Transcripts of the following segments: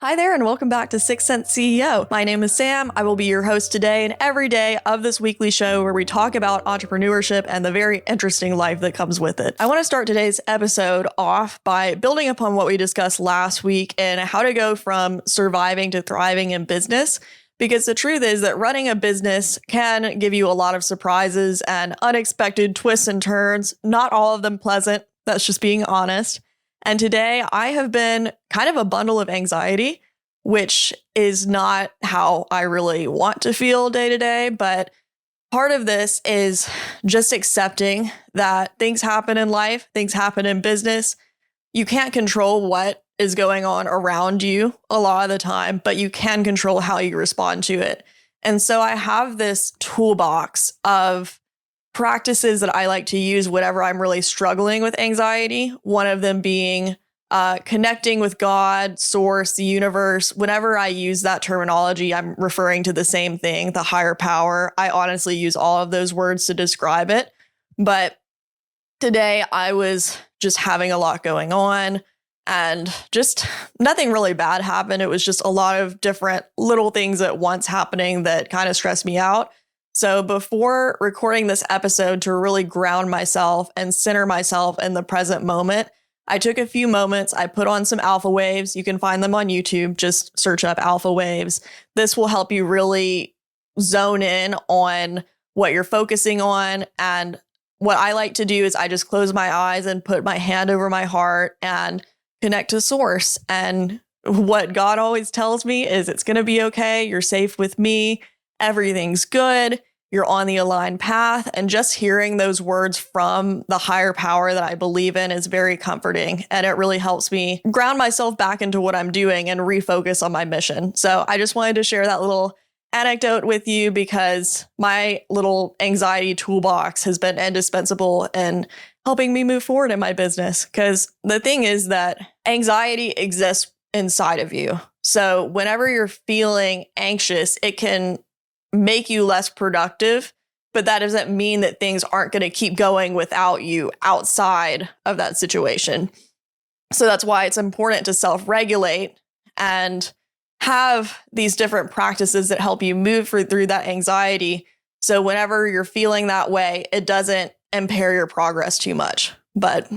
Hi there, and welcome back to 6 Cent CEO. My name is Sam. I will be your host today and every day of this weekly show where we talk about entrepreneurship and the very interesting life that comes with it. I want to start today's episode off by building upon what we discussed last week and how to go from surviving to thriving in business. Because the truth is that running a business can give you a lot of surprises and unexpected twists and turns, not all of them pleasant. That's just being honest. And today I have been kind of a bundle of anxiety, which is not how I really want to feel day to day. But part of this is just accepting that things happen in life, things happen in business. You can't control what is going on around you a lot of the time, but you can control how you respond to it. And so I have this toolbox of practices that I like to use whenever I'm really struggling with anxiety. One of them being connecting with God, source, the universe. Whenever I use that terminology, I'm referring to the same thing, the higher power. I honestly use all of those words to describe it. But today I was just having a lot going on and just nothing really bad happened. It was just a lot of different little things at once happening that kind of stressed me out. So before recording this episode, to really ground myself and center myself in the present moment, I took a few moments. I put on some alpha waves. You can find them on YouTube. Just search up alpha waves. This will help you really zone in on what you're focusing on. And what I like to do is I just close my eyes and put my hand over my heart and connect to source. And what God always tells me is it's going to be okay. You're safe with me. Everything's good. You're on the aligned path. And just hearing those words from the higher power that I believe in is very comforting. And it really helps me ground myself back into what I'm doing and refocus on my mission. So I just wanted to share that little anecdote with you because my little anxiety toolbox has been indispensable in helping me move forward in my business. Because the thing is that anxiety exists inside of you. So whenever you're feeling anxious, it can make you less productive, but that doesn't mean that things aren't going to keep going without you outside of that situation. So that's why it's important to self-regulate and have these different practices that help you move through that anxiety. So whenever you're feeling that way, it doesn't impair your progress too much. But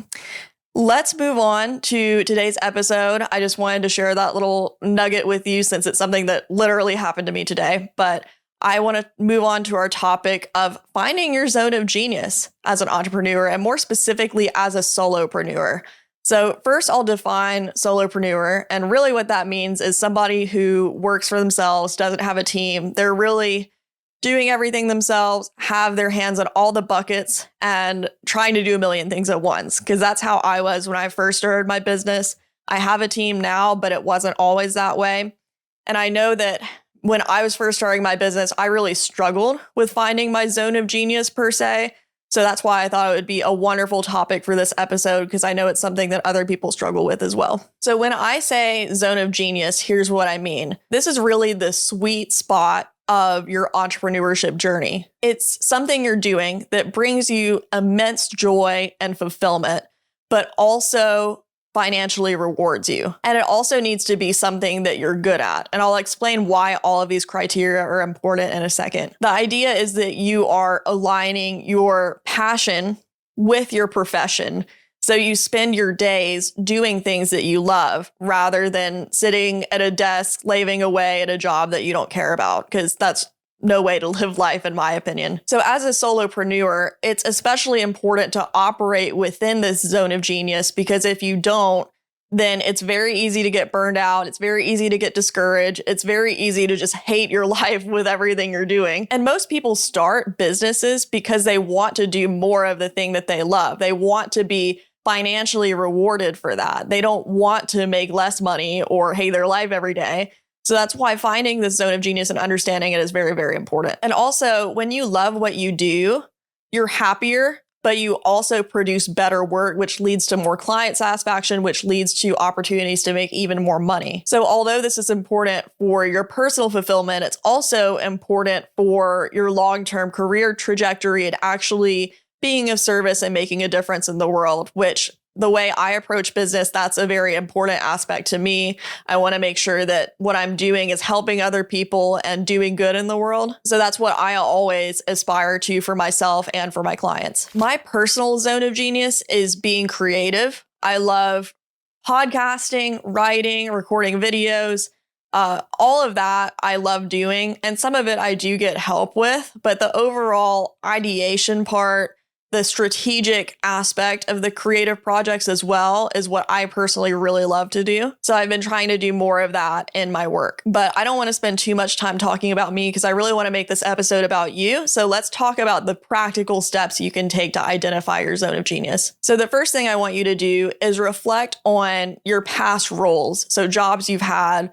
let's move on to today's episode. I just wanted to share that little nugget with you since it's something that literally happened to me today. But I want to move on to our topic of finding your zone of genius as an entrepreneur and more specifically as a solopreneur. So first I'll define solopreneur, and really what that means is somebody who works for themselves, doesn't have a team. They're really doing everything themselves, have their hands on all the buckets and trying to do a million things at once. Because that's how I was when I first started my business. I have a team now, but it wasn't always that way. And I know that when I was first starting my business, I really struggled with finding my zone of genius per se. So that's why I thought it would be a wonderful topic for this episode, because I know it's something that other people struggle with as well. So when I say zone of genius, here's what I mean. This is really the sweet spot of your entrepreneurship journey. It's something you're doing that brings you immense joy and fulfillment, but also financially rewards you. And it also needs to be something that you're good at. And I'll explain why all of these criteria are important in a second. The idea is that you are aligning your passion with your profession. So you spend your days doing things that you love rather than sitting at a desk, slaving away at a job that you don't care about, because that's no way to live life, in my opinion. So as a solopreneur, it's especially important to operate within this zone of genius, because if you don't, then it's very easy to get burned out. It's very easy to get discouraged. It's very easy to just hate your life with everything you're doing. And most people start businesses because they want to do more of the thing that they love. They want to be financially rewarded for that. They don't want to make less money or hate their life every day. So that's why finding this zone of genius and understanding it is very, very important. And also, when you love what you do, you're happier, but you also produce better work, which leads to more client satisfaction, which leads to opportunities to make even more money. So although this is important for your personal fulfillment, it's also important for your long-term career trajectory and actually being of service and making a difference in the world, which the way I approach business, that's a very important aspect to me. I want to make sure that what I'm doing is helping other people and doing good in the world. So that's what I always aspire to for myself and for my clients. My personal zone of genius is being creative. I love podcasting, writing, recording videos. All of that I love doing, and some of it I do get help with, but the overall ideation part, the strategic aspect of the creative projects as well is what I personally really love to do. So I've been trying to do more of that in my work, but I don't want to spend too much time talking about me because I really want to make this episode about you. So let's talk about the practical steps you can take to identify your zone of genius. So the first thing I want you to do is reflect on your past roles. So jobs you've had,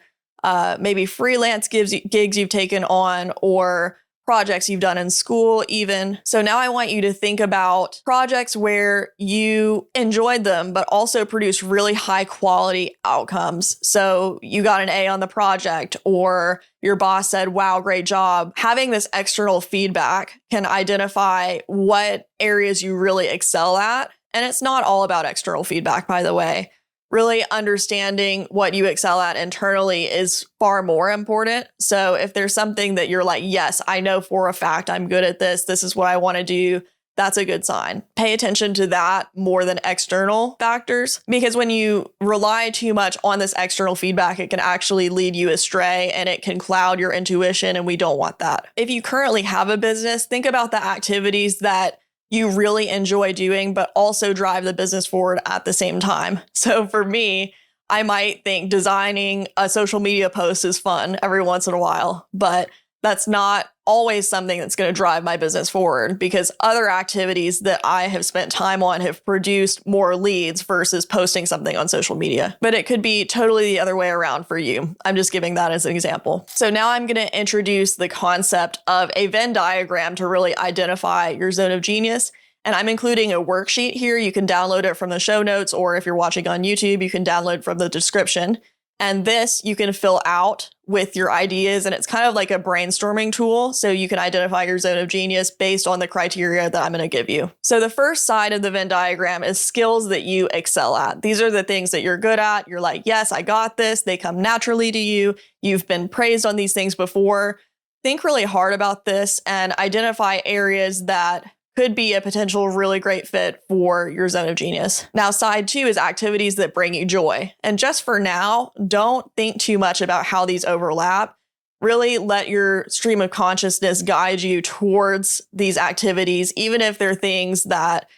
maybe freelance gigs you've taken on, or projects you've done in school even. So now I want you to think about projects where you enjoyed them, but also produced really high quality outcomes. So you got an A on the project, or your boss said, wow, great job. Having this external feedback can identify what areas you really excel at. And it's not all about external feedback, by the way. Really understanding what you excel at internally is far more important. So if there's something that you're like, yes, I know for a fact I'm good at this, this is what I want to do, that's a good sign. Pay attention to that more than external factors, because when you rely too much on this external feedback, it can actually lead you astray and it can cloud your intuition, and we don't want that. If you currently have a business, think about the activities that you really enjoy doing, but also drive the business forward at the same time. So for me, I might think designing a social media post is fun every once in a while, but that's not always something that's going to drive my business forward, because other activities that I have spent time on have produced more leads versus posting something on social media. But it could be totally the other way around for you. I'm just giving that as an example. So now I'm going to introduce the concept of a Venn diagram to really identify your zone of genius. And I'm including a worksheet here. You can download it from the show notes, or if you're watching on YouTube, you can download from the description. And this you can fill out with your ideas, and it's kind of like a brainstorming tool. So you can identify your zone of genius based on the criteria that I'm going to give you. So the first side of the Venn diagram is skills that you excel at. These are the things that you're good at. You're like, yes, I got this. They come naturally to you. You've been praised on these things before. Think really hard about this and identify areas that could be a potential really great fit for your zone of genius. Now, side two is activities that bring you joy. And just for now, don't think too much about how these overlap. Really let your stream of consciousness guide you towards these activities, even if they're things that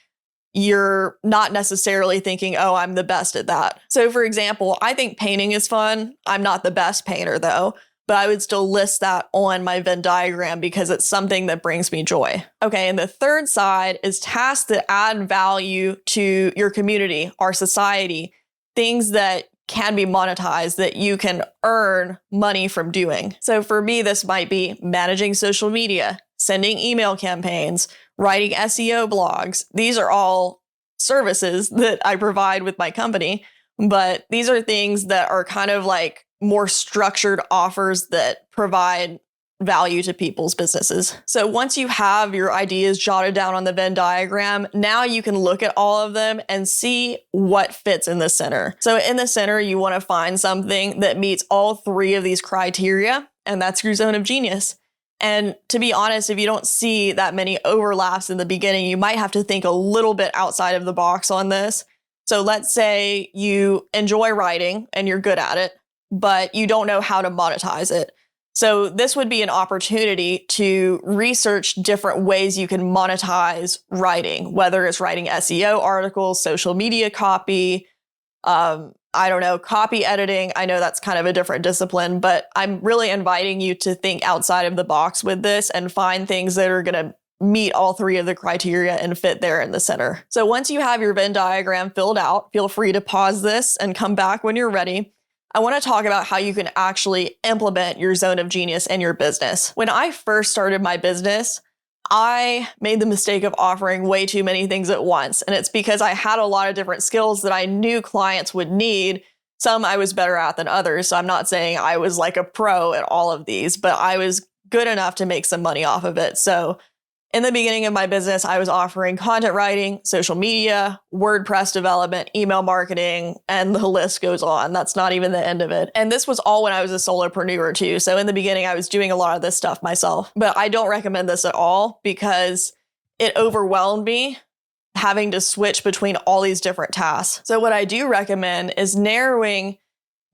you're not necessarily thinking, oh, I'm the best at that. So for example, I think painting is fun. I'm not the best painter though, but I would still list that on my Venn diagram because it's something that brings me joy. Okay, and the third side is tasks that add value to your community, our society, things that can be monetized, that you can earn money from doing. So for me, this might be managing social media, sending email campaigns, writing SEO blogs. These are all services that I provide with my company, but these are things that are kind of like more structured offers that provide value to people's businesses. So once you have your ideas jotted down on the Venn diagram, now you can look at all of them and see what fits in the center. So in the center, you want to find something that meets all three of these criteria, and that's your zone of genius. And to be honest, if you don't see that many overlaps in the beginning, you might have to think a little bit outside of the box on this. So let's say you enjoy writing and you're good at it, but you don't know how to monetize it. So this would be an opportunity to research different ways you can monetize writing, whether it's writing SEO articles, social media copy, copy editing. I know that's kind of a different discipline, but I'm really inviting you to think outside of the box with this and find things that are going to meet all three of the criteria and fit there in the center. So once you have your Venn diagram filled out, feel free to pause this and come back when you're ready. I want to talk about how you can actually implement your zone of genius in your business. When I first started my business, I made the mistake of offering way too many things at once. And it's because I had a lot of different skills that I knew clients would need. Some I was better at than others. So I'm not saying I was like a pro at all of these, but I was good enough to make some money off of it. So In the beginning of my business, I was offering content writing, social media, WordPress development, email marketing, and the list goes on. That's not even the end of it. And this was all when I was a solopreneur too. So in the beginning, I was doing a lot of this stuff myself. But I don't recommend this at all because it overwhelmed me having to switch between all these different tasks. So what I do recommend is narrowing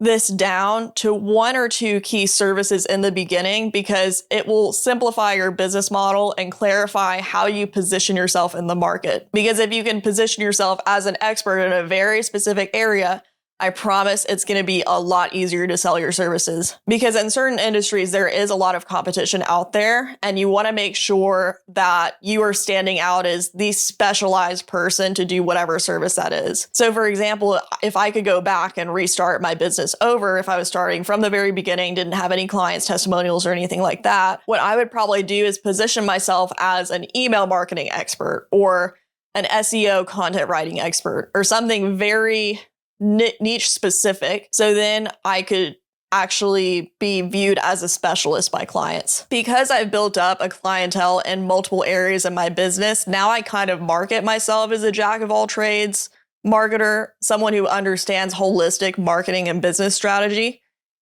this down to one or two key services in the beginning because it will simplify your business model and clarify how you position yourself in the market. Because if you can position yourself as an expert in a very specific area, I promise it's going to be a lot easier to sell your services. Because in certain industries, there is a lot of competition out there, and you want to make sure that you are standing out as the specialized person to do whatever service that is. So for example, if I could go back and restart my business over, if I was starting from the very beginning, didn't have any clients, testimonials, or anything like that, what I would probably do is position myself as an email marketing expert or an SEO content writing expert or something very niche specific. So then I could actually be viewed as a specialist by clients. Because I've built up a clientele in multiple areas of my business, now I kind of market myself as a jack of all trades marketer, someone who understands holistic marketing and business strategy.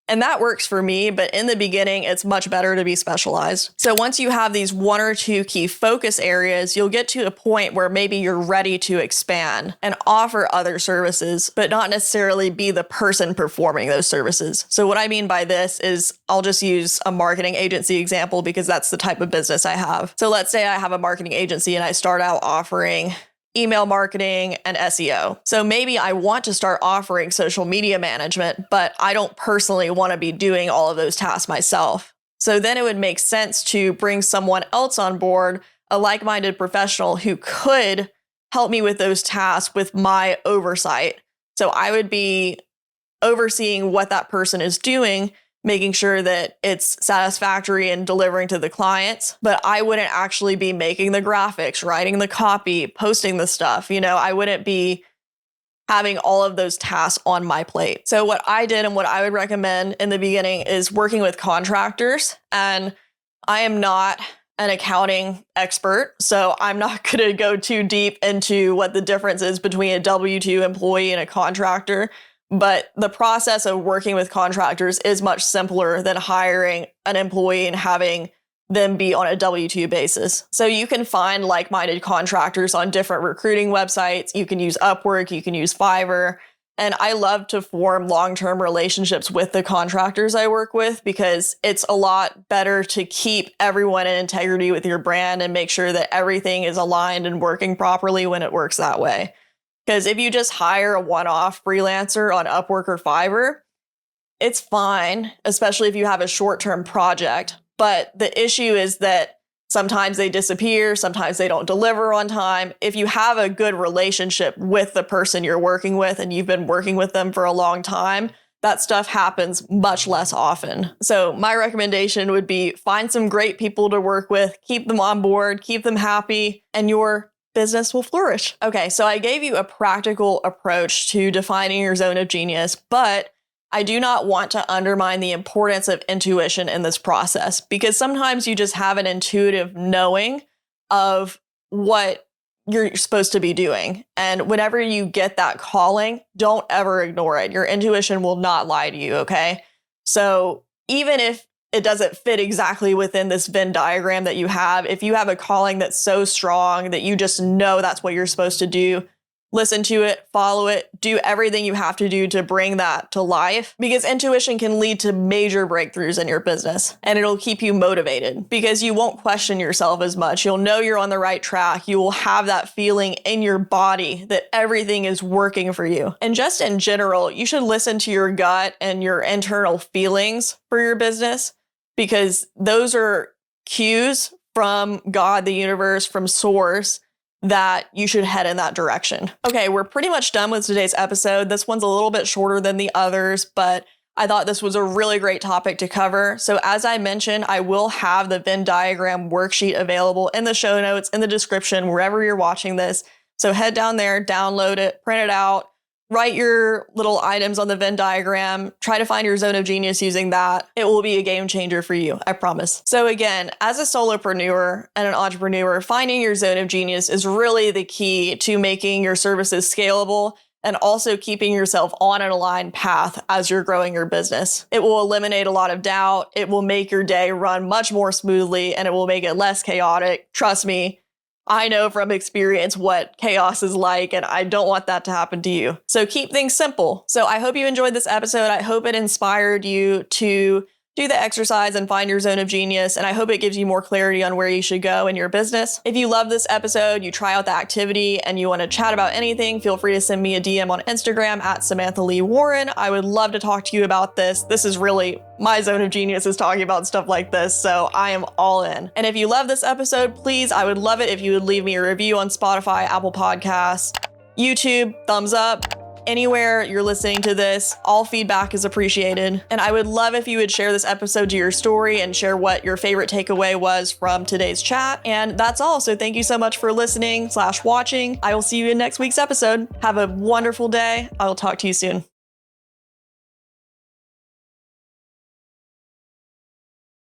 And that works for me, but in the beginning, it's much better to be specialized. So once you have these one or two key focus areas, you'll get to a point where maybe you're ready to expand and offer other services, but not necessarily be the person performing those services. So what I mean by this is I'll just use a marketing agency example because that's the type of business I have. So let's say I have a marketing agency and I start out offering email marketing, and SEO. So maybe I want to start offering social media management, but I don't personally want to be doing all of those tasks myself. So then it would make sense to bring someone else on board, a like-minded professional who could help me with those tasks with my oversight. So I would be overseeing what that person is doing, making sure that it's satisfactory and delivering to the clients, but I wouldn't actually be making the graphics, writing the copy, posting the stuff. I wouldn't be having all of those tasks on my plate. So what I did and what I would recommend in the beginning is working with contractors. And I am not an accounting expert, so I'm not going to go too deep into what the difference is between a W-2 employee and a contractor. But the process of working with contractors is much simpler than hiring an employee and having them be on a W-2 basis. So you can find like-minded contractors on different recruiting websites. You can use Upwork, you can use Fiverr. And I love to form long-term relationships with the contractors I work with because it's a lot better to keep everyone in integrity with your brand and make sure that everything is aligned and working properly when it works that way. Because if you just hire a one-off freelancer on Upwork or Fiverr, it's fine, especially if you have a short-term project. But the issue is that sometimes they disappear, sometimes they don't deliver on time. If you have a good relationship with the person you're working with and you've been working with them for a long time, that stuff happens much less often. So my recommendation would be find some great people to work with, keep them on board, keep them happy, and your business will flourish. Okay, so I gave you a practical approach to defining your zone of genius, but I do not want to undermine the importance of intuition in this process because sometimes you just have an intuitive knowing of what you're supposed to be doing. And whenever you get that calling, don't ever ignore it. Your intuition will not lie to you, okay? So even if it doesn't fit exactly within this Venn diagram that you have, if you have a calling that's so strong that you just know that's what you're supposed to do, listen to it, follow it, do everything you have to do to bring that to life because intuition can lead to major breakthroughs in your business and it'll keep you motivated because you won't question yourself as much. You'll know you're on the right track. You will have that feeling in your body that everything is working for you. And just in general, you should listen to your gut and your internal feelings for your business because those are cues from God, the universe, from source that you should head in that direction. Okay, we're pretty much done with today's episode. This one's a little bit shorter than the others, but I thought this was a really great topic to cover. So as I mentioned, I will have the Venn diagram worksheet available in the show notes, in the description, wherever you're watching this. So head down there, download it, print it out, Write your little items on the Venn diagram. Try to find your zone of genius using that. It will be a game changer for you, I promise. So again, as a solopreneur and an entrepreneur, finding your zone of genius is really the key to making your services scalable and also keeping yourself on an aligned path as you're growing your business. It will eliminate a lot of doubt. It will make your day run much more smoothly, and it will make it less chaotic. Trust me, I know from experience what chaos is like, and I don't want that to happen to you. So keep things simple. So I hope you enjoyed this episode. I hope it inspired you to do the exercise and find your zone of genius, and I hope it gives you more clarity on where you should go in your business. If you love this episode, you try out the activity, and you want to chat about anything, feel free to send me a DM on Instagram at Samantha Lee Warren. I would love to talk to you about this. This is really my zone of genius, is talking about stuff like this, so I am all in. And if you love this episode, please, I would love it if you would leave me a review on Spotify, Apple Podcasts, YouTube, thumbs up. Anywhere you're listening to this, all feedback is appreciated. And I would love if you would share this episode to your story and share what your favorite takeaway was from today's chat. And that's all. So thank you so much for listening/watching. I will see you in next week's episode. Have a wonderful day. I will talk to you soon.